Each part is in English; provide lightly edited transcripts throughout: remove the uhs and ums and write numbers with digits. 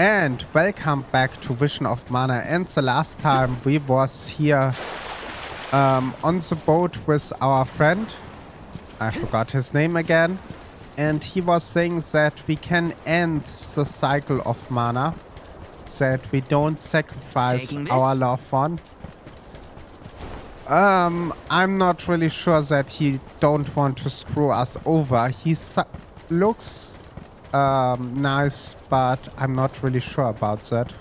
And welcome back to Vision of Mana. And the last time we was here on the boat with our friend. I forgot his name again. And he was saying that we can end the cycle of mana. That we don't sacrifice our loved one. I'm not really sure that he don't want to screw us over. He looks nice, but I'm not really sure about that.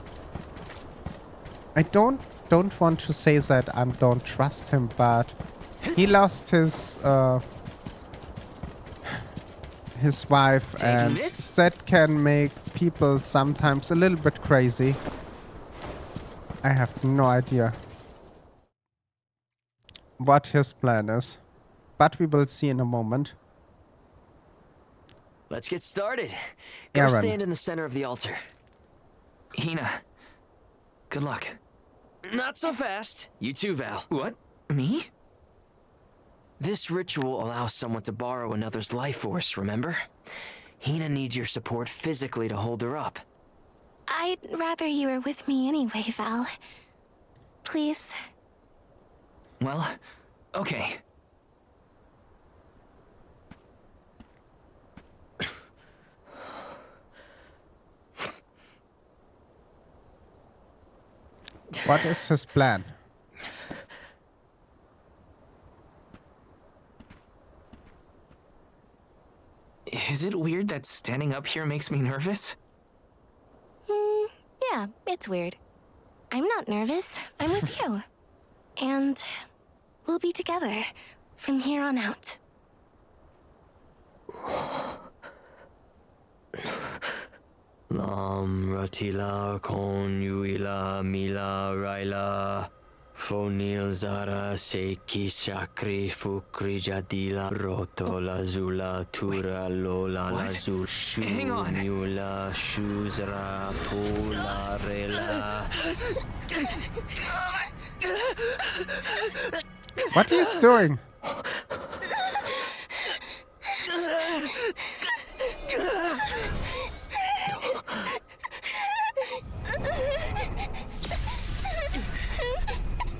I don't want to say that I don't trust him, but he lost his wife, and that can make people sometimes a little bit crazy. I have no idea what his plan is, but we will see in a moment. Let's get started. Go stand in the center of the altar. Hina, good luck. Not so fast. You too, Val. What? Me? This ritual allows someone to borrow another's life force, remember? Hina needs your support physically to hold her up. I'd rather you were with me anyway, Val. Please. Well, okay. What is his plan? Is it weird that standing up here makes me nervous? Yeah, it's weird. I'm not nervous. I'm with you. And we'll be together from here on out. Lam ratila kon yuila mila raila fonil zara seki shakri fukri jadila roto lazula tura lola lazul shu mula shuzra tola rela. What is he doing?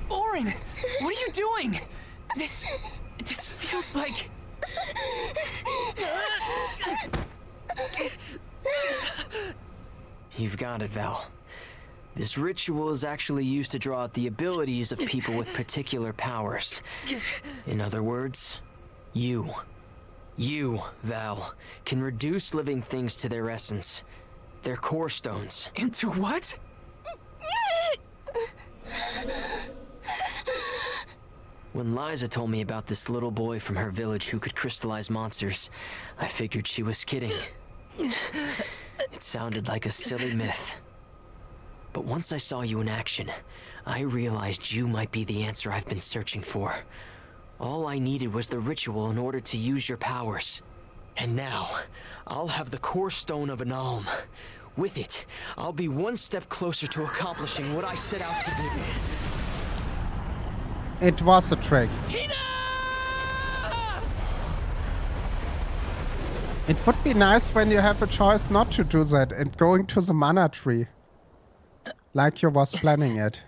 Orin, what are you doing? This feels like... You've got it, Val. This ritual is actually used to draw out the abilities of people with particular powers. In other words, you, Val, can reduce living things to their essence, their core stones. Into what? When Liza told me about this little boy from her village who could crystallize monsters, I figured she was kidding. It sounded like a silly myth. But once I saw you in action, I realized you might be the answer I've been searching for. All I needed was the ritual in order to use your powers. And now, I'll have the core stone of an alm. With it, I'll be one step closer to accomplishing what I set out to do. It was a trick. Hina! It would be nice when you have a choice not to do that and going to the mana tree. Like you was planning it.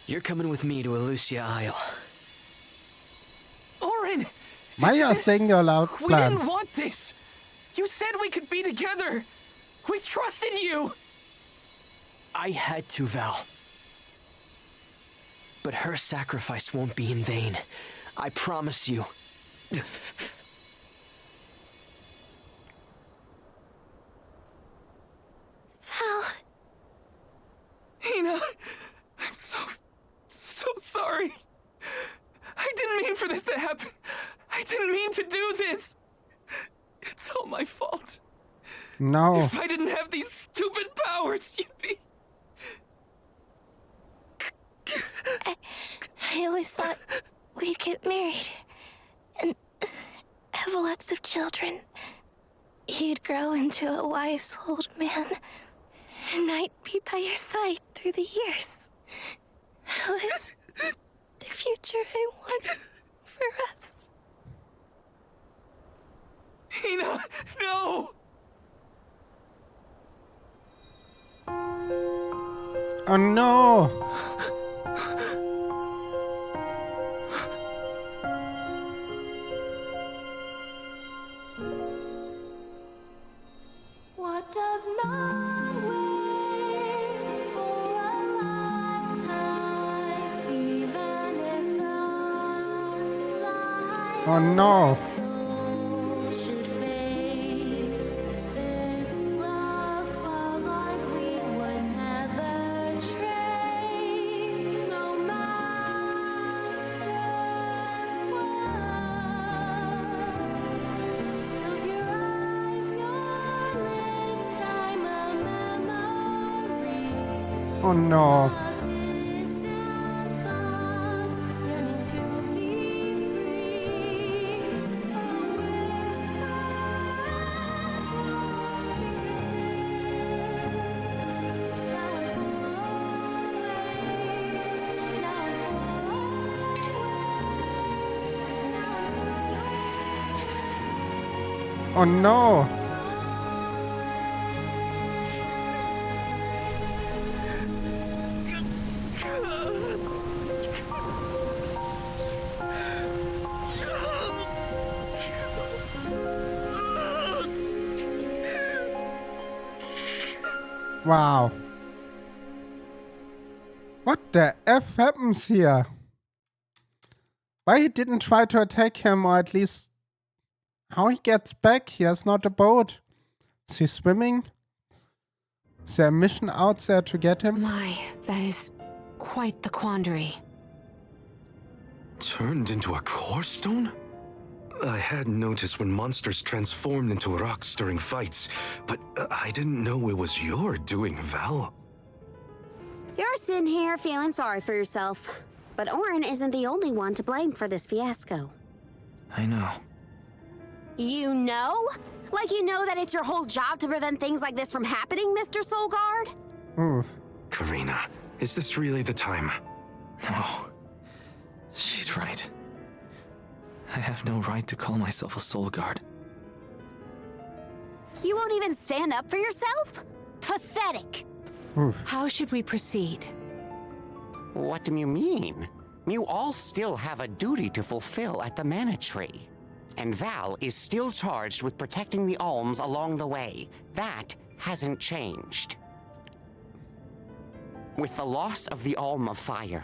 You're coming with me to Elusia Isle. Orin! Why are you saying your loud plans? We didn't want this! You said we could be together! We trusted you! I had to, Val. But her sacrifice won't be in vain. I promise you. Val. Hina, I'm so sorry. I didn't mean for this to happen. I didn't mean to do this. It's all my fault. No. If I didn't have these stupid powers, you'd be... I always thought we'd get married and have lots of children. You'd grow into a wise old man, and I'd be by your side through the years. Oh no! What does not wait for a lifetime, even if the light Oh no! soul should fade. This love of ours we would never trade, no matter what. Close your eyes, your lips, I'm a memory. Oh no! A distant thought, yearning to be free. A whisper at your fingertips. Now and for always. Now and for always. Oh no! Wow. What the F happens here? Why he didn't try to attack him, or at least how he gets back? He has not a boat. Is he swimming? Is there a mission out there to get him? My, that is quite the quandary. Turned into a core stone? I had noticed when monsters transformed into rocks during fights, but I didn't know it was your doing, Val. You're sitting here feeling sorry for yourself. But Orin isn't the only one to blame for this fiasco. I know. You know? Like you know that it's your whole job to prevent things like this from happening, Mr. Soulguard? Ooh. Karina, is this really the time? No. She's right. I have no right to call myself a soul guard. You won't even stand up for yourself? Pathetic. Oof. How should we proceed? What do you mean? You all still have a duty to fulfill at the Mana Tree. And Val is still charged with protecting the alms along the way. That hasn't changed. With the loss of the Alm of Fire,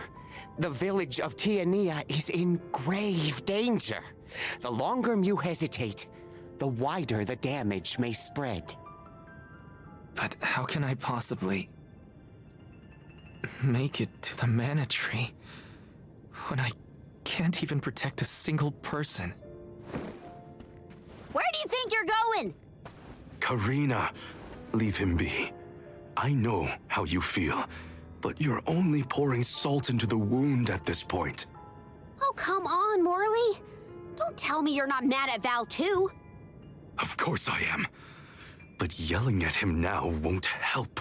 the village of Tiania is in grave danger. The longer you hesitate, the wider the damage may spread. But how can I possibly make it to the Mana Tree when I can't even protect a single person? Where do you think you're going? Karina, leave him be. I know how you feel, but you're only pouring salt into the wound at this point. Oh, come on, Morley. Don't tell me you're not mad at Val, too. Of course I am. But yelling at him now won't help.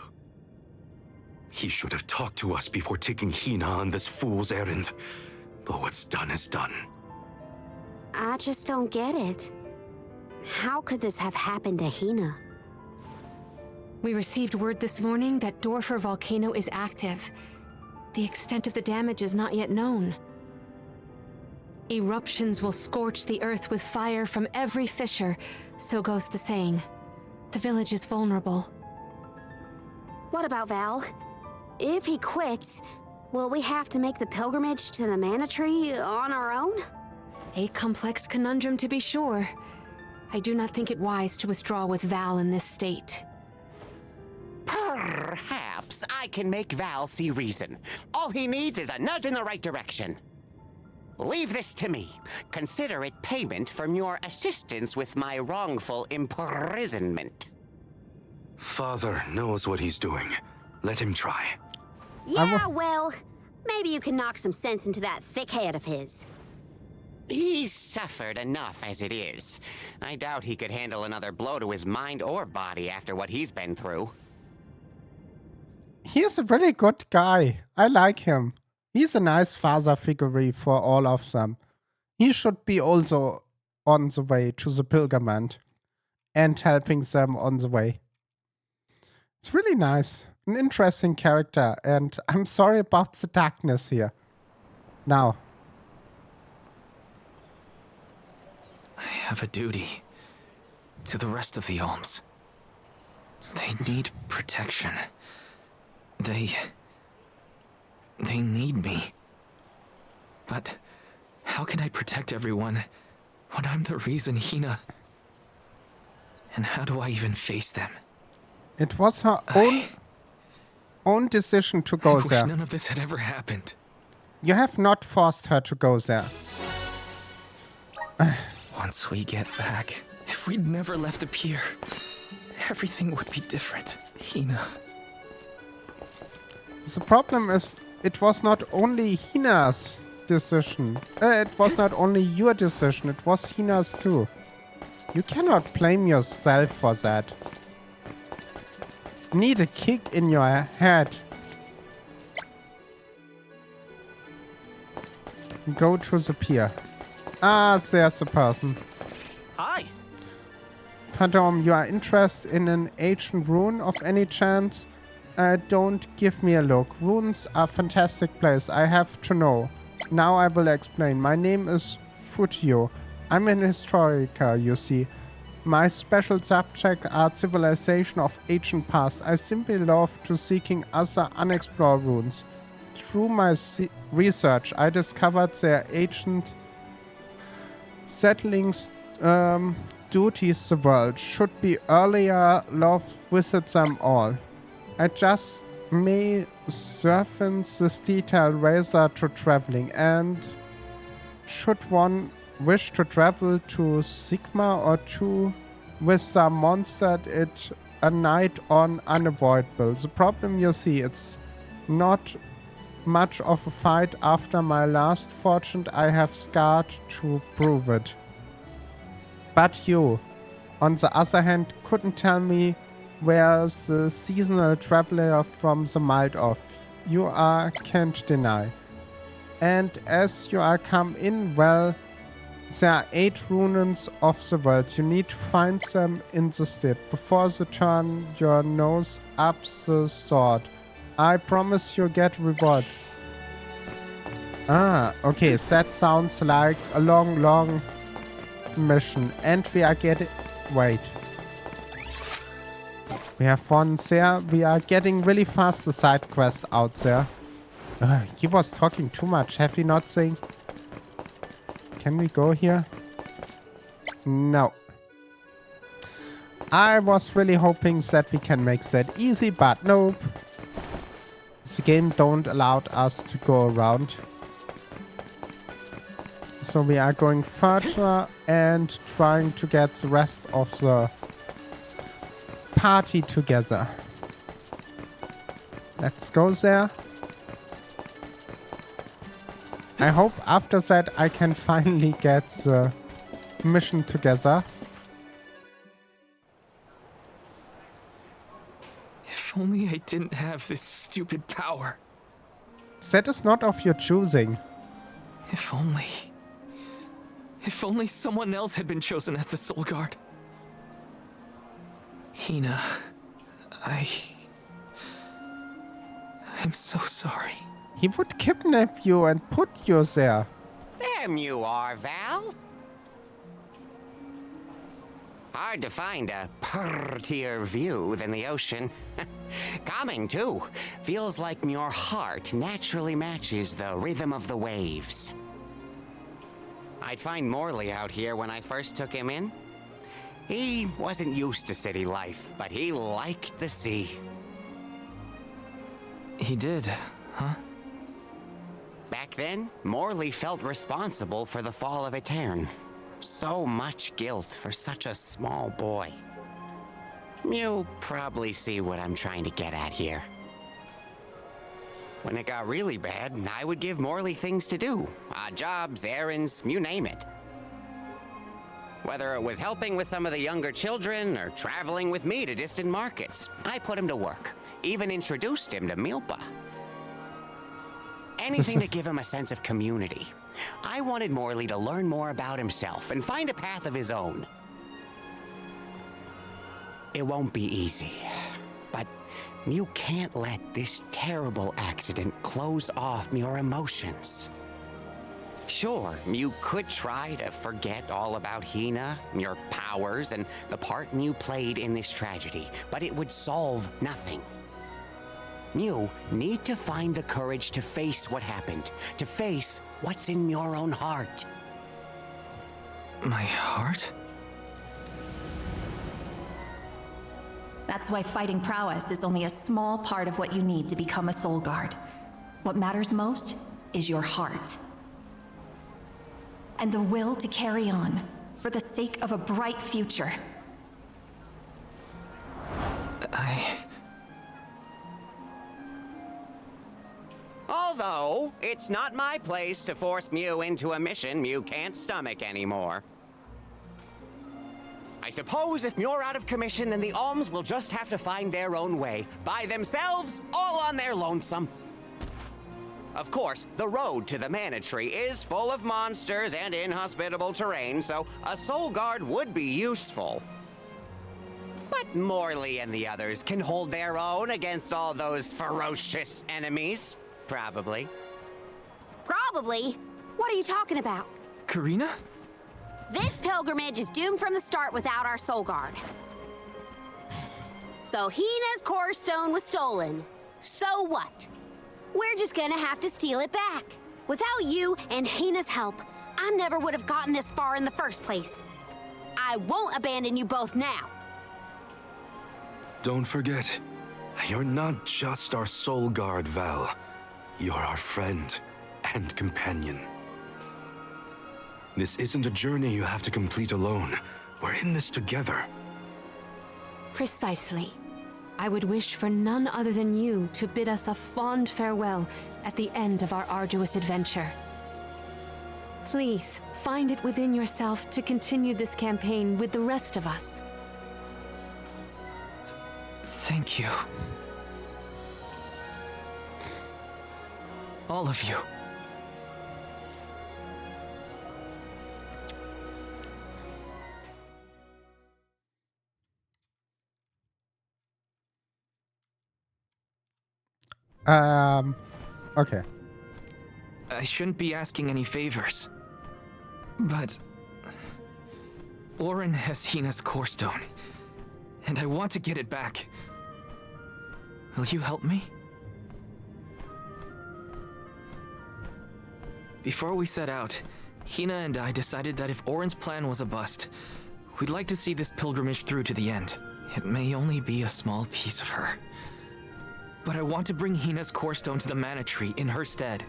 He should have talked to us before taking Hina on this fool's errand. But what's done is done. I just don't get it. How could this have happened to Hina? We received word this morning that Dorfer Volcano is active. The extent of the damage is not yet known. Eruptions will scorch the earth with fire from every fissure, so goes the saying. The village is vulnerable. What about Val? If he quits, will we have to make the pilgrimage to the Mana Tree on our own? A complex conundrum to be sure. I do not think it wise to withdraw with Val in this state. Perhaps I can make Val see reason. All he needs is a nudge in the right direction. Leave this to me. Consider it payment from your assistance with my wrongful imprisonment. Father knows what he's doing. Let him try. Yeah, well, maybe you can knock some sense into that thick head of his. He's suffered enough as it is. I doubt he could handle another blow to his mind or body after what he's been through. He's a really good guy. I like him. He's a nice father figure for all of them. He should be also on the way to the pilgrimage and helping them on the way. It's really nice. an interesting character, and I'm sorry about the darkness here. Now. I have a duty to the rest of the Alms. They need protection. They need me. But how can I protect everyone when I'm the reason Hina... And how do I even face them? It was her own decision to go I wish there. none of this had ever happened. You have not forced her to go there. Once we get back, if we'd never left the pier, everything would be different. Hina. The problem is, it was not only Hina's decision. It was not only your decision, it was Hina's too. You cannot blame yourself for that. Need a kick in your head. Go to the pier. Ah, there's a person. Hi. Pardon, you are interested in an ancient rune of any chance? Don't give me a look. Runes are a fantastic place. I have to know. Now I will explain. My name is Futio. I'm an historiker, you see. My special subject are civilization of ancient past. I simply love to seeking other unexplored runes. Through my research, I discovered their ancient settlings duties the world. Should be earlier, love visit them all. I just may surface this detail rather to traveling, and should one wish to travel to Sigma or to with some monster, it a night on unavoidable. The problem, you see, it's not much of a fight. After my last fortune, I have scarred to prove it. But you, on the other hand, couldn't tell me where the seasonal traveler from the mild off. You are can't deny. And as you are come in, well, there are 8 runes of the world. You need to find them in the stead before the turn your nose up the sword. I promise you get reward. Ah, okay, that sounds like a long mission. And we are getting... Wait. We have one there. We are getting really fast the side quest out there. He was talking too much. Have we not seen... Can we go here? No. I was really hoping that we can make that easy, but nope. The game don't allow us to go around. So we are going further and trying to get the rest of the party together. Let's go there. I hope after that I can finally get the mission together. If only I didn't have this stupid power. That is not of your choosing. If only someone else had been chosen as the Soul Guard. Hina, I'm so sorry. He would kidnap you and put you there. There you are, Val. Hard to find a prettier view than the ocean. Calming, too. Feels like your heart naturally matches the rhythm of the waves. I'd find Morley out here when I first took him in. He wasn't used to city life, but he liked the sea. He did, huh? Back then, Morley felt responsible for the fall of Etern. So much guilt for such a small boy. You probably see what I'm trying to get at here. When it got really bad, I would give Morley things to do. Odd jobs, errands, you name it. Whether it was helping with some of the younger children or traveling with me to distant markets, I put him to work. Even introduced him to Milpa. Anything to give him a sense of community. I wanted Morley to learn more about himself and find a path of his own. It won't be easy, but You can't let this terrible accident close off your emotions. Sure, you could try to forget all about Hina, your powers, and the part you played in this tragedy, but it would solve nothing. You need to find the courage to face what happened, to face what's in your own heart. My heart? That's why fighting prowess is only a small part of what you need to become a soul guard. What matters most is your heart. And the will to carry on, for the sake of a bright future. Although, it's not my place to force Mew into a mission Mew can't stomach anymore. I suppose if you're out of commission, then the Alms will just have to find their own way, by themselves, all on their lonesome. Of course, the road to the Mana Tree is full of monsters and inhospitable terrain, so a soul guard would be useful. But Morley and the others can hold their own against all those ferocious enemies. Probably. Probably? What are you talking about? Karina? This pilgrimage is doomed from the start without our soul guard. So Hina's core stone was stolen. So what? We're just gonna have to steal it back. Without you and Hina's help, I never would have gotten this far in the first place. I won't abandon you both now. Don't forget, you're not just our soul guard, Val. You're our friend and companion. This isn't a journey you have to complete alone. We're in this together. Precisely. I would wish for none other than you to bid us a fond farewell at the end of our arduous adventure. Please, find it within yourself to continue this campaign with the rest of us. Thank you. All of you. Okay. I shouldn't be asking any favors, but Orin has Hina's core stone, and I want to get it back. Will you help me? Before we set out, Hina and I decided that if Orin's plan was a bust, we'd like to see this pilgrimage through to the end. It may only be a small piece of her, but I want to bring Hina's core stone to the Mana Tree in her stead.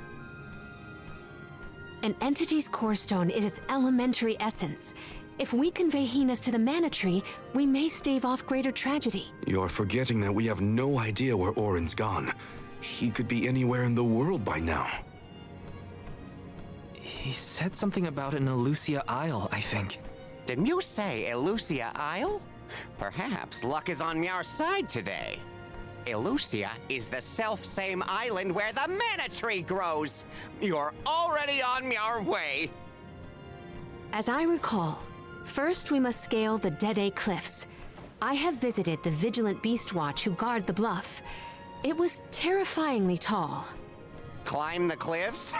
An entity's core stone is its elementary essence. If we convey Hina's to the Mana Tree, we may stave off greater tragedy. You're forgetting that we have no idea where Orin's gone. He could be anywhere in the world by now. He said something about an Elusia Isle, I think. Did you say Elusia Isle? Perhaps luck is on our side today. Elusia is the self-same island where the Mana Tree grows. You're already on your way. As I recall, first we must scale the Dede Cliffs. I have visited the vigilant Beast Watch who guard the bluff. It was terrifyingly tall. Climb the cliffs?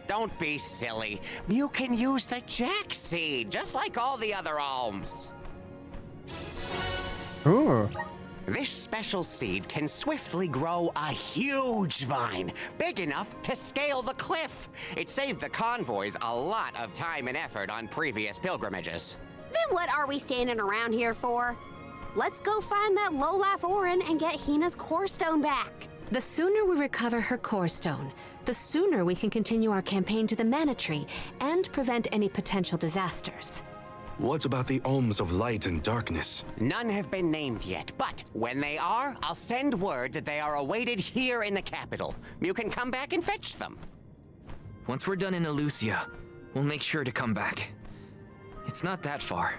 Don't be silly. You can use the Jack Seed, just like all the other alms. Ooh. This special seed can swiftly grow a huge vine, big enough to scale the cliff. It saved the convoys a lot of time and effort on previous pilgrimages. Then what are we standing around here for? Let's go find that lowlife Orin and get Hina's core stone back. The sooner we recover her core stone, the sooner we can continue our campaign to the Mana Tree and prevent any potential disasters. What about the alms of light and darkness? None have been named yet, but when they are, I'll send word that they are awaited here in the capital. You can come back and fetch them. Once we're done in Elusia, we'll make sure to come back. It's not that far.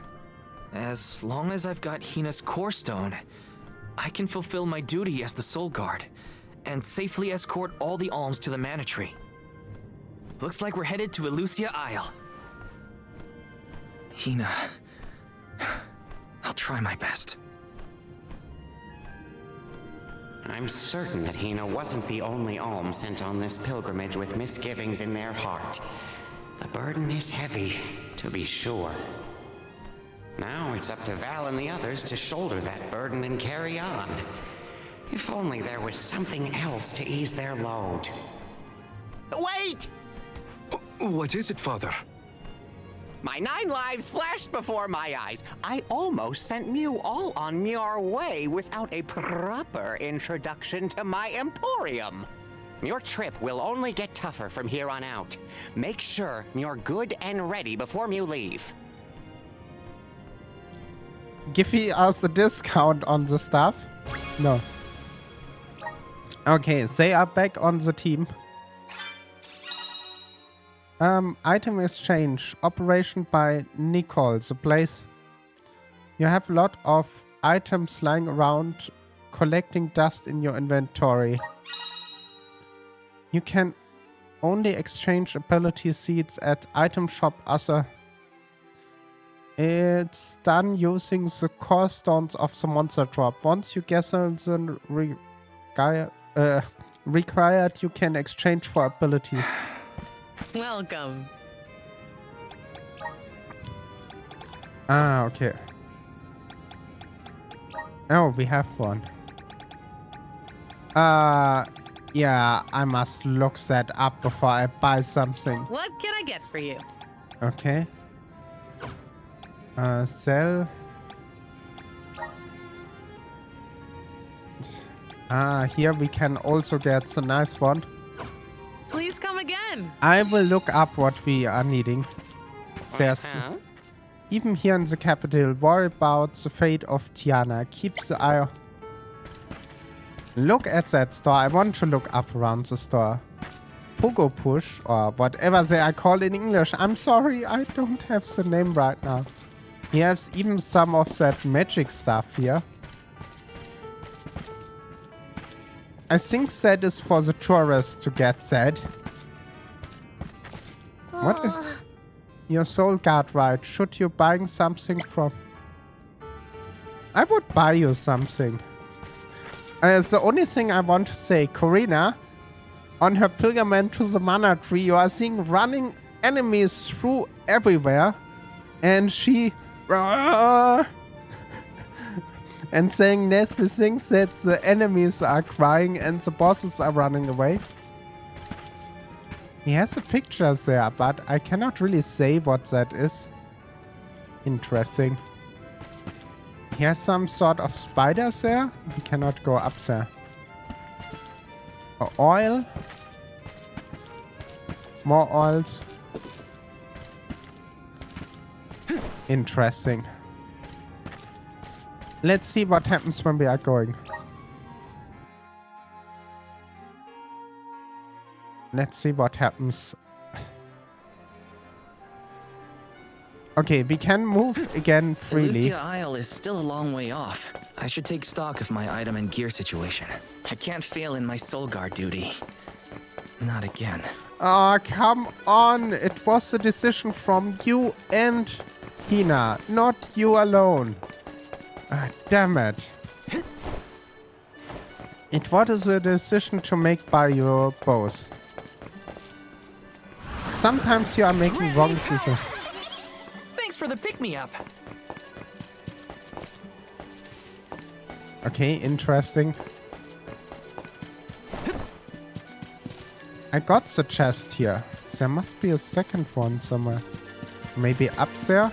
As long as I've got Hina's core stone, I can fulfill my duty as the Soul Guard and safely escort all the alms to the Mana Tree. Looks like we're headed to Elusia Isle. Hina, I'll try my best. I'm certain that Hina wasn't the only alm sent on this pilgrimage with misgivings in their heart. The burden is heavy, to be sure. Now it's up to Val and the others to shoulder that burden and carry on. If only there was something else to ease their load. Wait! What is it, Father? My 9 lives flashed before my eyes. I almost sent Mew all on your way without a proper introduction to my emporium. Your trip will only get tougher from here on out. Make sure you're good and ready before you leave. Give us a discount on the stuff? No. Okay, they are back on the team. Item exchange. Operation by Nicole. The place. You have a lot of items lying around, collecting dust in your inventory. You can only exchange ability seeds at item shop other. It's done using the core stones of the monster drop. Once you gather the required, you can exchange for ability. Welcome. Ah, okay. Oh, we have one. Yeah, I must look that up before I buy something. What can I get for you? Okay. Sell. Here we can also get the nice one. Please come again. I will look up what we are needing. There's even here in the capital, worry about the fate of Tiana. Keep the eye. Look at that store. I want to look up around the store. Pogo Push, or whatever they are called in English. I'm sorry, I don't have the name right now. He has even some of that magic stuff here. I think that is for the tourists to get that. What is your soul guard right? Should you buying something from... I would buy you something. The only thing I want to say, Corina, on her pilgrimage to the mana tree, you are seeing running enemies through everywhere. And she... and saying nasty things that the enemies are crying and the bosses are running away. He has a picture there, but I cannot really say what that is. Interesting. He has some sort of spiders there. We cannot go up there. Oil. More oils. Interesting. Let's see what happens when we are going. Let's see what happens. Okay, we can move again freely. Lucia Isle is still a long way off. I should take stock of my item and gear situation. I can't fail in my soul guard duty. Not again. Oh, come on. It was a decision from you and Hina, not you alone. Ah, damn it. It was a decision to make by you both. Sometimes you are making wrong decisions. Thanks for the pick-me-up. Okay, interesting. I got the chest here. There must be a second one somewhere. Maybe up there?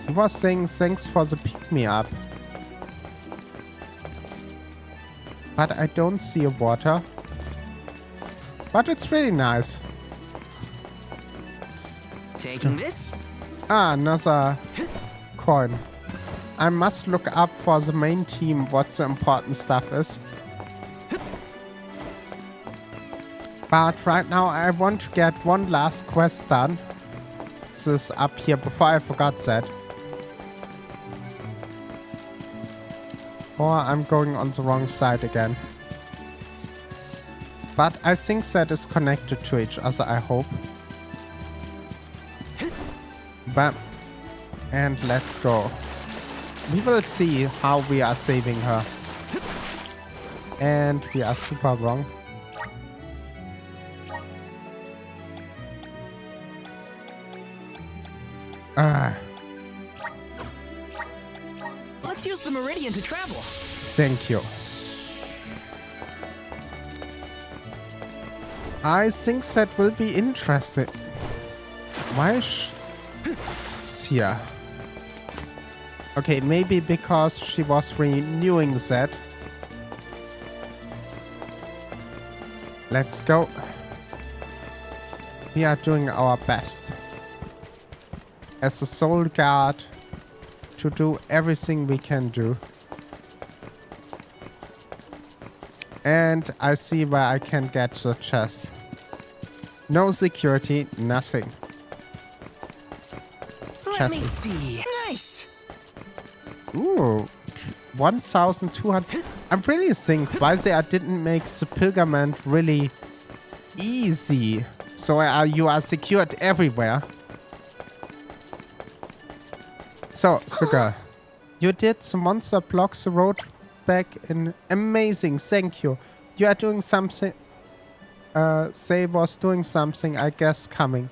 He was saying thanks for the pick-me-up. But I don't see a water. But it's really nice. Taking this? Ah, another coin. I must look up for the main team what the important stuff is. But right now I want to get one last quest done. This is up here before I forgot that. Or I'm going on the wrong side again. But I think that is connected to each other, I hope. Bam. And let's go. We will see how we are saving her. And we are super wrong. Let's use the meridian to travel. Thank you. I think that will be interesting. Why is here? Okay, maybe because she was renewing that. Let's go. We are doing our best as a soul guard to do everything we can do. And I see where I can get the chest. No security, nothing. Let me see. Nice. Ooh, 1,200. I really think why they didn't make the pilgrimage really easy. So you are secured everywhere. So, girl, you did the monster blocks the road back in. Amazing, thank you. You are doing something. They was doing something, I guess, coming.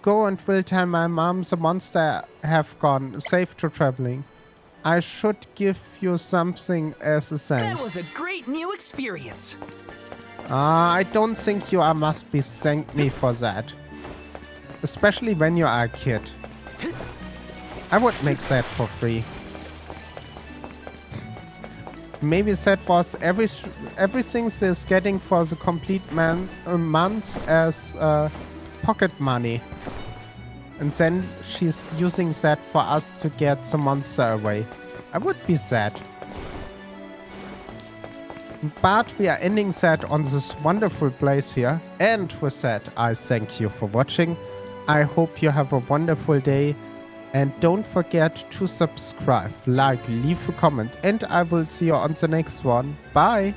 Go and will tell my mom the monster have gone. Safe to traveling. I should give you something as a thank. That was a great new experience. I don't think you must be thank me for that. Especially when you are a kid. I would make that for free. Maybe that was everything she's getting for the complete month as pocket money. And then she's using that for us to get the monster away. I would be sad. But we are ending that on this wonderful place here. And with that, I thank you for watching. I hope you have a wonderful day. And don't forget to subscribe, like, leave a comment. And I will see you on the next one. Bye!